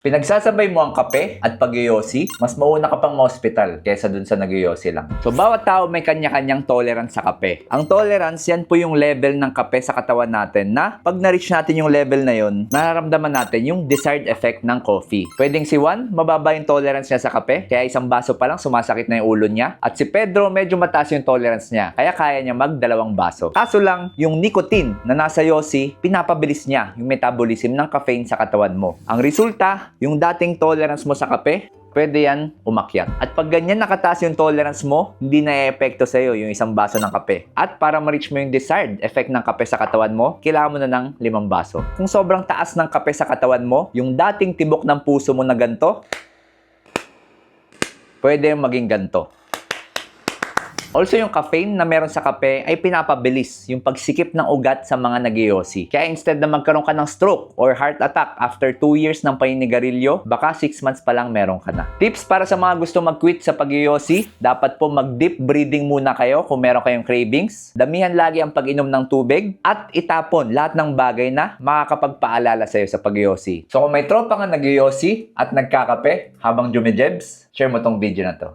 Pinagsasabay mo ang kape at pagyoyosi, mas mauna ka pang ma-hospital kesa dun sa nagyoyosi lang. So, bawat tao may kanya-kanyang tolerance sa kape. Ang tolerance, yan po yung level ng kape sa katawan natin na pag na-reach natin yung level na yun, nararamdaman natin yung desired effect ng coffee. Pwedeng si Juan, mababa yung tolerance niya sa kape, kaya isang baso pa lang sumasakit na yung ulo niya. At si Pedro, medyo mataas yung tolerance niya, kaya kaya niya magdalawang baso. Kaso lang, yung nicotine na nasa yosi, pinapabilis niya yung metabolism ng caffeine sa katawan mo. Ang resulta, yung dating tolerance mo sa kape, pwede yan umakyat. At pag ganyan nakataas yung tolerance mo, hindi na e-epekto sa'yo yung isang baso ng kape. At para ma-reach mo yung desired effect ng kape sa katawan mo, kailangan mo na ng 5 baso. Kung sobrang taas ng kape sa katawan mo, yung dating tibok ng puso mo na ganito, pwede maging ganito. Also, yung caffeine na meron sa kape ay pinapabilis yung pagsikip ng ugat sa mga nagyoyosi. Kaya instead na magkaroon ka ng stroke or heart attack after 2 years ng paninigarilyo, baka 6 months pa lang meron ka na. Tips para sa mga gusto mag-quit sa pagyoyosi, dapat po mag-deep breathing muna kayo kung meron kayong cravings. Damihan lagi ang pag-inom ng tubig at itapon lahat ng bagay na makakapagpaalala sa'yo sa pagyoyosi. So kung may tropa ka nagyoyosi at nagkakape habang jumijebs, share mo tong video na to.